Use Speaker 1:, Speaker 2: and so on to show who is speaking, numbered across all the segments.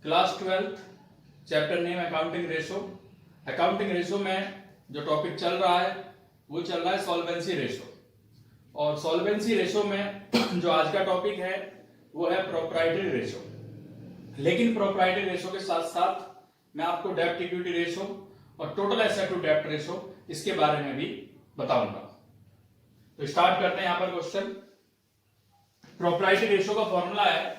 Speaker 1: Class 12th chapter name accounting ratio. Accounting ratio में जो topic चल रहा है वो चल रहा है सॉल्वेंसी रेशो, और सॉल्वेंसी रेशो में जो आज का टॉपिक है वो है प्रोप्राइटरी रेशो। लेकिन प्रोप्राइटरी रेशो के साथ साथ मैं आपको डेब्ट इक्विटी रेशो और टोटल एसेट टू डेब्ट रेशो इसके बारे में भी बताऊंगा। तो स्टार्ट करते हैं यहां पर क्वेश्चन। प्रोप्राइटरी रेशो का फॉर्मूला है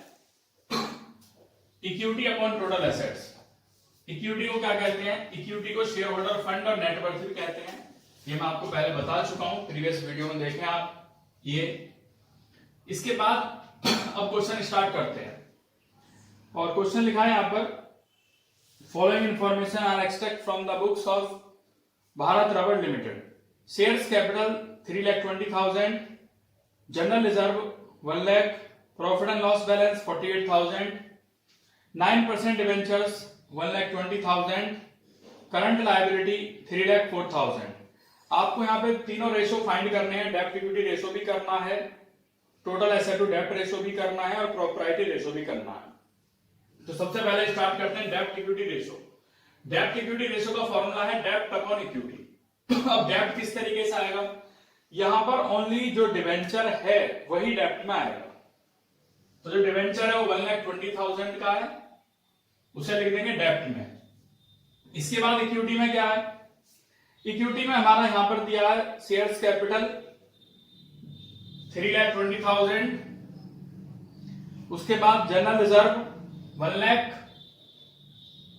Speaker 1: equity upon total assets. Equity को क्या कहते हैं? इक्विटी को शेयर होल्डर फंड और नेटवर्थ भी कहते हैं। ये मैं आपको पहले बता चुका हूं, प्रीवियस वीडियो में देखें आप ये। इसके बाद अब क्वेश्चन स्टार्ट करते हैं, और क्वेश्चन लिखा है यहां पर, following information are extract from the books of Bharat rubber limited. Shares capital 3,20,000, general reserve 1 lakh, profit and loss balance 48,000, 9% debentures 1,20,000, current liability 3,04,000। आपको यहाँ पे तीनों रेशो फाइंड करने हैं। डेब्ट इक्विटी रेशो भी करना है, टोटल एसेट टू डेब्ट रेशो भी करना है, और प्रोप्राइटरी रेशो भी करना है। तो सबसे पहले स्टार्ट करते हैं डेब्ट इक्विटी रेशो। डेब्ट इक्विटी रेशो का फॉर्मूला है डेब्ट अपॉन इक्विटी। अब डेब्ट किस तरीके से आएगा? यहां पर ओनली जो डिवेंचर है वही डेब्ट में आएगा। तो जो डिवेंचर है वो 1,20,000 का है, उसे लिख देंगे डेब्ट में। इसके बाद इक्विटी में क्या है? इक्विटी में हमारा यहां पर दिया है शेयर्स कैपिटल 3,20,000, उसके बाद जनरल रिजर्व 1 लाख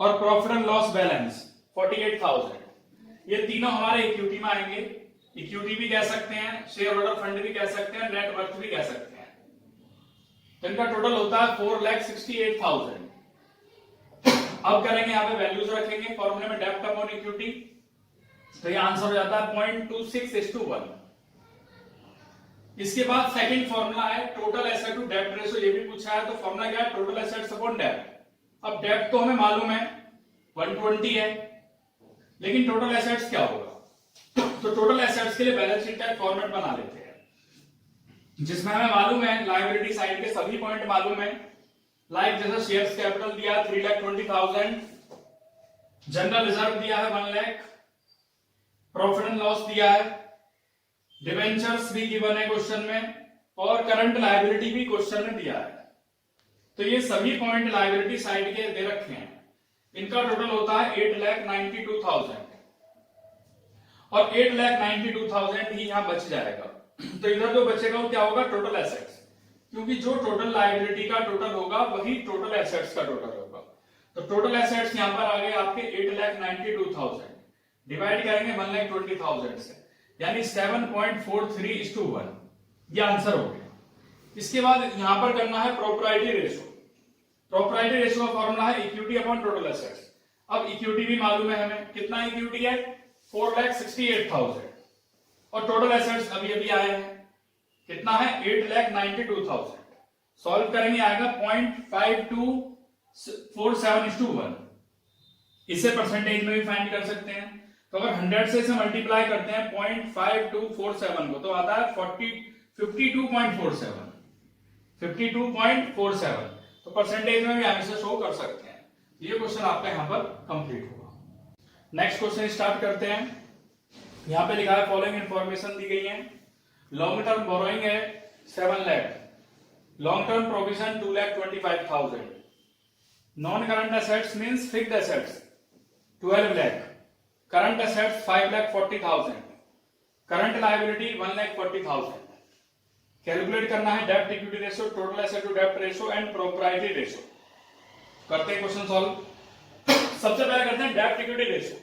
Speaker 1: और प्रॉफिट एंड लॉस बैलेंस 48,000। ये तीनों हमारे इक्विटी में आएंगे। इक्विटी भी कह सकते हैं, शेयर होल्डर फंड भी कह सकते हैं, नेट वर्थ भी कह सकते हैं। तो इनका टोटल होता है 4,68,000। अब करेंगे यहां पे वैल्यूज रखेंगे फॉर्मूले में डेब्ट अपॉन इक्विटी, तो ये आंसर हो जाता है 0.26:1। इसके बाद सेकंड फॉर्मूला है टोटल एसेट टू डेब्ट रेशो। ये भी पूछा है, तो फॉर्मूला क्या है? टोटल एसेट्स अपॉन डेब्ट। अब डेब्ट तो हमें मालूम है 120 है, लेकिन टोटल एसेट्स क्या होगा? तो टोटल एसेट्स के लिए बैलेंस शीट का एक फॉर्मेट बना लेते हैं, जिसमें हमें मालूम है लायबिलिटी साइड के सभी पॉइंट मालूम है। लाइक जैसा शेयर्स कैपिटल दिया है 3,20,000, जनरल रिजर्व दिया है 1 लाख, प्रॉफिट एंड लॉस दिया है, डिवेंचर्स भी गिवन है क्वेश्चन में, और करंट लायबिलिटी भी क्वेश्चन में दिया है। तो ये सभी पॉइंट लायबिलिटी साइड के दे रखे हैं। इनका टोटल होता है 8,92,000, और 8,92,000 ही यहां बच जाएगा। तो इधर जो बचेगा वो क्या होगा? टोटल एसेट्स, क्योंकि जो टोटल लायबिलिटी का टोटल होगा वही टोटल एसेट्स का टोटल होगा। तो टोटल एसेट्स यहां पर आ गए आपके 8,92,000, डिवाइड करेंगे 1,20,000 से, यानी 7.43:1। ये आंसर हो गया। इसके बाद यहां पर करना है प्रोप्राइटरी रेशो। प्रोप्राइटरी रेशो का फॉर्मूला है इक्विटी अपॉन टोटल एसेट्स। अब इक्विटी भी मालूम है हमें, कितना इक्विटी है? 4,68,000, और टोटल एसेट्स अभी अभी आए हैं, कितना है? 8,92,000। सॉल्व करेंगे आएगा 0.5247:1। इसे परसेंटेज में भी फाइंड कर सकते हैं। तो अगर 100 से इसे मल्टीप्लाई करते हैं 0.5247 को, तो आता है 52.47। 52.47, तो परसेंटेज में भी हम इसे शो कर सकते हैं। ये क्वेश्चन आपका यहां पर कंप्लीट होगा। नेक्स्ट क्वेश्चन स्टार्ट करते हैं। यहां पे लिखा है फॉलोइंग इंफॉर्मेशन दी गई है। लॉन्ग टर्म बोरोइंग है 7 lakh, long term provision 2,25,000, non current assets means fixed assets 12 lakh, current assets 5,40,000, current liability 1,40,000। Calculate करना है डेब्ट equity ratio, total asset to डेब्ट रेशो एंड प्रोप्राइटरी रेशो। करते हैं क्वेश्चन सॉल्व। सबसे पहले करते हैं डेब्ट इक्विटी रेशो।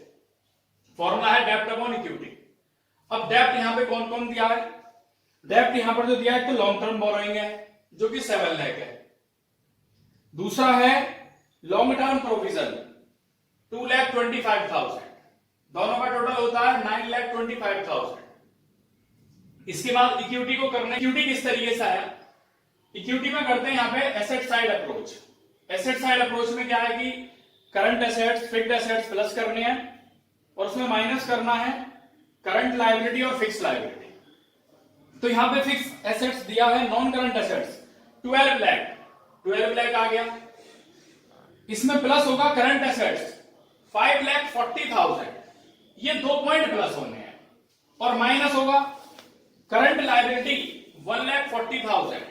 Speaker 1: फॉर्मूला है डेब्ट अपॉन इक्विटी। अब डेब्ट यहां पे कौन कौन दिया है? डेब्ट यहां पर जो दिया है तो लॉन्ग टर्म बोरोइंग है जो कि 7 लाख है। दूसरा है लॉन्ग टर्म प्रोविजन 2,25,000, दोनों का टोटल होता है 9,25,000। इसके बाद इक्विटी को करना, इक्विटी किस तरीके से आया? इक्विटी में करते हैं यहां पे asset side approach. Asset side approach में क्या है कि current assets fixed assets plus करने हैं, और उसमें माइनस करना है करंट लायबिलिटी और फिक्स लायबिलिटी। तो यहां पे फिक्स एसेट्स दिया है नॉन करंट एसेट्स 12 लाख आ गया। इसमें प्लस होगा करंट एसेट्स 5,40,000, ये 2 पॉइंट प्लस होने हैं, और माइनस होगा करंट लायबिलिटी 1,40,000।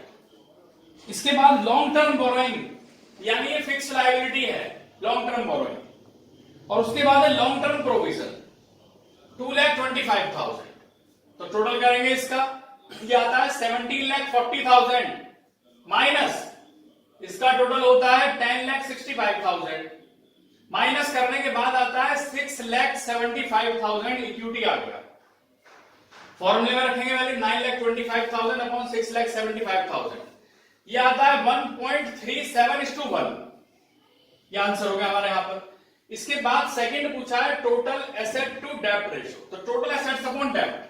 Speaker 1: इसके बाद लॉन्ग टर्म बोरोइंग, यानी ये फिक्स लायबिलिटी है लॉन्ग टर्म बोरोइंग, और उसके बाद है लॉन्ग टर्म प्रोविजन 2,25,000। तो टोटल करेंगे इसका, ये आता है 17,40,000 माइनस इसका टोटल होता है 10,65,000, माइनस करने के बाद आता है 6,75,000 इक्विटी आ गया। फॉर्मूले में रखेंगे वैल्यू 9,25,000 अपॉन 6,75,000, ये आता है 1.37:1, ये आंसर हो गया हमारे यहां पर। इसके बाद सेकंड पूछा है टोटल एसेट टू डेब्ट रेशियो, तो टोटल एसेट्स अपॉन डेब्ट।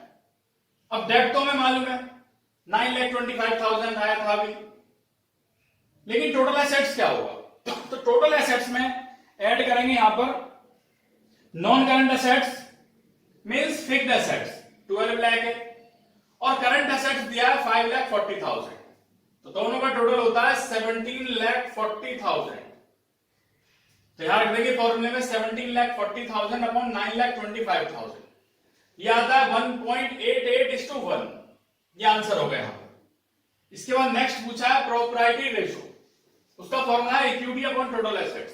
Speaker 1: अब डेब्ट तो हमें मालूम है 9,25,000 आया था अभी, लेकिन टोटल एसेट्स क्या होगा? तो टोटल एसेट्स में ऐड करेंगे यहां पर non current assets means fixed assets 12 lakh है, और करंट एसेट्स दिया है 5,40,000, तो दोनों का टोटल होता है 17,40,000। तो यहां रख देंगे फॉर्मूले में 17,40,000 अपॉन 9,25,000, ये आता है 1.88:1, ये आंसर हो गया यहां पर। इसके बाद नेक्स्ट पूछा है प्रोप्राइटरी रेशियो, उसका फॉर्मूला है equity upon total assets.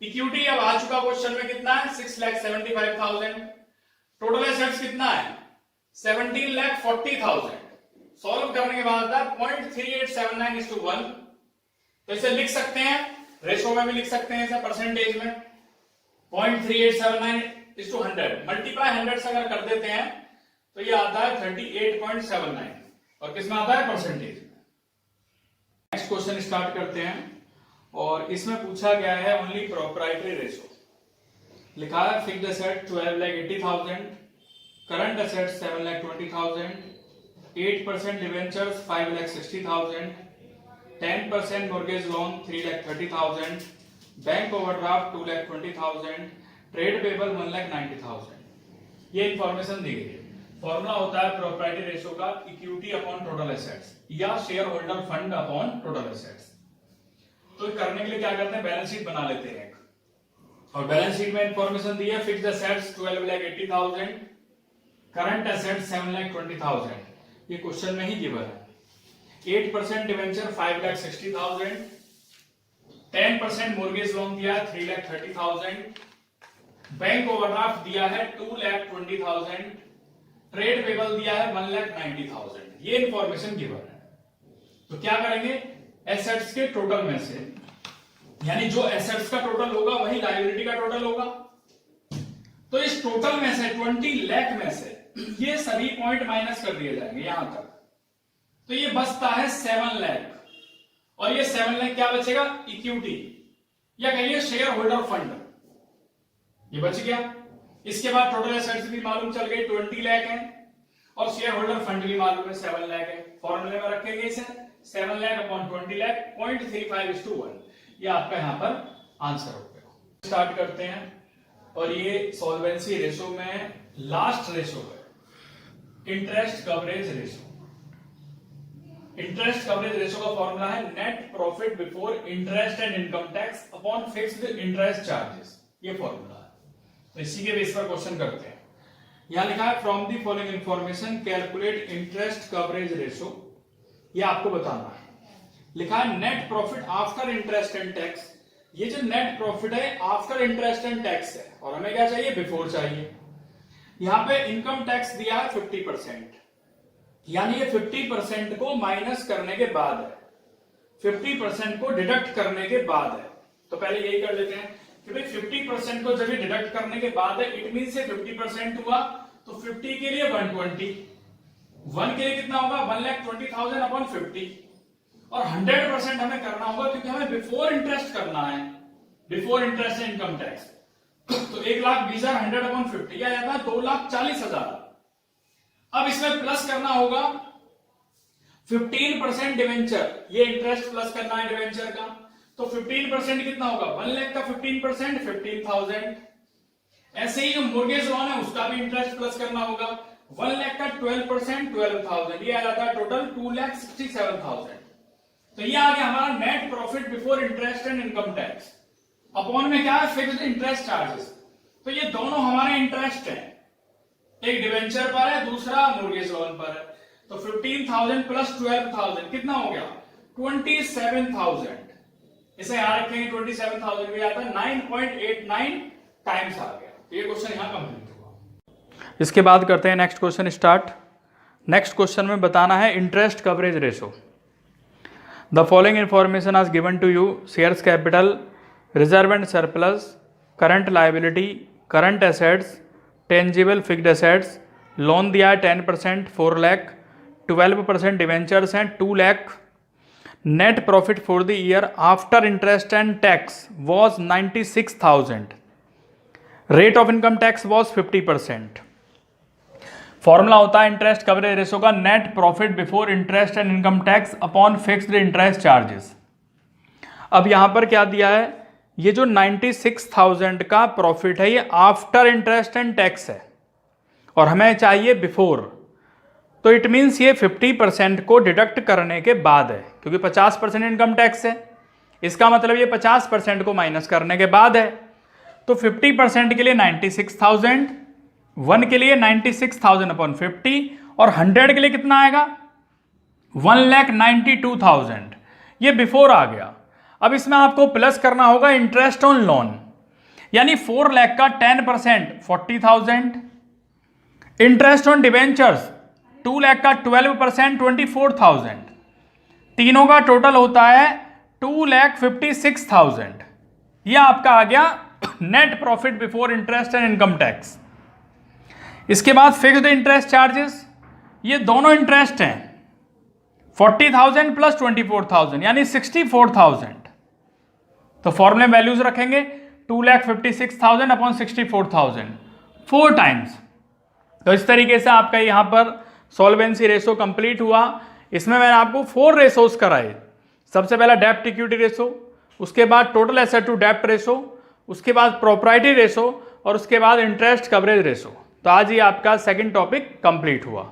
Speaker 1: Equity अब आ चुका क्वेश्चन में, कितना है 6,75,000, टोटल एसेट्स कितना है 17,40,000। सॉल्व करने के बाद आता है 0.3879:1, तो इसे लिख सकते हैं रेशो में भी लिख सकते हैं इसे परसेंटेज में 0.3879:100, मल्टीप्लाई 100 से अगर कर देते हैं तो ये आता है 38.79, और किसमें आता है परसेंटेज में। नेक्स्ट क्वेश्चन स्टार्ट करते हैं, और इसमें पूछा गया है ओनली प्रोप्राइटरी रेशो। लिखा है fixed asset 12,80,000, current asset 7,20,000, 8% debentures 5,60,000, 10% mortgage loan 3,30,000, bank overdraft 2,20,000, trade payable 1,90,000। ये इंफॉर्मेशन दी गई है। फॉर्मूला होता है प्रोप्राइटरी रेशियो का इक्विटी अपॉन टोटल एसेट्स या share holder fund upon total assets. तो करने के लिए क्या करते हैं, बैलेंस शीट बना लेते हैं, और बैलेंस शीट में इंफॉर्मेशन दी है फिक्स्ड एसेट्स 12,80,000, करंट एसेट्स 7,20,000, ये क्वेश्चन में ही गिवन है। 8% डिवेंचर 5,60,000, 10% मोर्गेज लोन दिया है 3,30,000, बैंक ओवरड्राफ्ट दिया है 2,20,000, ट्रेड पेबल दिया है 1,90,000, ये इंफॉर्मेशन गिवन है। तो क्या करेंगे, एसेट्स के टोटल में से, यानी जो एसेट्स का टोटल होगा वही लायबिलिटी का टोटल होगा, तो इस टोटल में से 20 लाख में से ये सभी पॉइंट माइनस कर दिए जाएंगे यहां तक, तो ये बचता है 7 लाख, और ये 7 लाख क्या बचेगा, इक्विटी या कहिए शेयर होल्डर फंड, ये बच गया। इसके बाद टोटल एसेट्स भी मालूम चल गई 20 लाख है, और शेयर होल्डर फंड भी मालूम है 7 लाख है। फॉर्मूले में रखेंगे इसे 7 लाख अपॉन 20 लाख 0.35:1, ये आपका यहां पर आंसर हो गया। स्टार्ट करते हैं, और ये सॉल्वेंसी रेशो में लास्ट रेशो है interest coverage ratio. Interest coverage ratio का फॉर्मूला है net profit before interest and income tax upon fixed interest charges, ये फॉर्मूला है। तो इसी के बेस पर क्वेश्चन करते हैं। यहां लिखा है from the following information calculate interest coverage ratio, ये आपको बताना है। लिखा है net profit after interest and tax, ये जो नेट प्रॉफिट है आफ्टर इंटरेस्ट एंड टैक्स है, और हमें क्या चाहिए, बिफोर चाहिए। यहां पे इनकम टैक्स दिया है 50%, यानी ये 50% को माइनस करने के बाद है, 50% को डिडक्ट करने के बाद है। तो पहले यही कर लेते हैं कि भाई 50% को जब डिडक्ट करने के बाद है, इट मीन से 50% हुआ, तो 50 के लिए 120, 1 के लिए कितना होगा 1,20,000 अपॉन 50, और 100% हमें करना होगा क्योंकि हमें बिफोर इंटरेस्ट करना है, before interest and income tax. तो 1,20,000 100 अपॉन 50 आ जाता है 2,40,000। अब इसमें प्लस करना होगा 15% डिवेंचर, ये इंटरेस्ट प्लस करना है डिवेंचर का, तो 15% कितना होगा 1 लाख का 15% 15,000। ऐसे ही जो मोर्गेज लोन है उसका भी इंटरेस्ट प्लस करना होगा, 1 लाख का 12% 12,000, ये आ जाता है टोटल 2,67,000। तो ये आ गया हमारा net profit before interest and income tax. Upon में क्या है, फिक्स्ड इंटरेस्ट चार्जेस। तो ये दोनों हमारे इंटरेस्ट हैं, एक डिवेंचर पर है, दूसरा मोर्गेज लोन पर है। तो 15,000 प्लस 12,000 कितना हो गया, 27,000। इसे यहां रखेंगे, 27,000 भी आता है, 9.89 टाइम्स आ गया। तो ये क्वेश्चन यहां कंप्लीट हुआ। इसके बाद करते हैं next question start. Next question में बताना है interest coverage ratio. The following information as given to you, shares capital, reserve and surplus, current liability, current assets, tangible fixed assets, loan दिया है 10%, 4 लाख, 12% डिवेंचर्स हैं 2 lakh. Net profit for the year after interest and tax was 96,000। Rate of income tax was 50%। Formula होता है interest coverage ratio का, net profit before interest and income tax upon fixed interest charges. अब यहां पर क्या दिया है, ये जो 96,000 का प्रॉफिट है ये आफ्टर इंटरेस्ट एंड टैक्स है और हमें चाहिए बिफोर। तो इट मीन्स ये 50% को डिडक्ट करने के बाद है, क्योंकि 50% इनकम टैक्स है, इसका मतलब ये 50% को माइनस करने के बाद है। तो 50% के लिए 96,000, 1 के लिए 96,000 अपॉन 50 और 100 के लिए कितना आएगा, 1,92,000। ये बिफोर आ गया। अब इसमें आपको प्लस करना होगा इंटरेस्ट ऑन लोन, यानी 4 लाख का 10% 40,000, इंटरेस्ट ऑन डिवेंचर्स 2 लाख का 12% 24,000। तीनों का टोटल होता है 2,56,000। यह आपका आ गया net profit before interest and income tax. इसके बाद फिक्स्ड इंटरेस्ट चार्जेस, ये दोनों इंटरेस्ट हैं 40,000 प्लस 24,000 यानी 64,000। तो फॉर्मूले वैल्यूज रखेंगे 2,56,000 अपॉन 64,000 4 टाइम्स। तो इस तरीके से आपका यहां पर सॉल्वेंसी रेशो कंप्लीट हुआ। इसमें मैंने आपको 4 रेशोज कराए। सबसे पहला डेब्ट इक्विटी रेशो, उसके बाद टोटल एसेट टू डेब्ट रेशो, उसके बाद प्रोप्राइटरी रेशो और उसके बाद इंटरेस्ट कवरेज रेशो। तो आज ये आपका सेकंड टॉपिक कंप्लीट हुआ।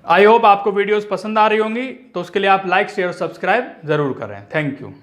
Speaker 1: आई होप आपको वीडियोस पसंद आ रही होंगी, तो उसके लिए आप लाइक शेयर और सब्सक्राइब जरूर करें। Thank you.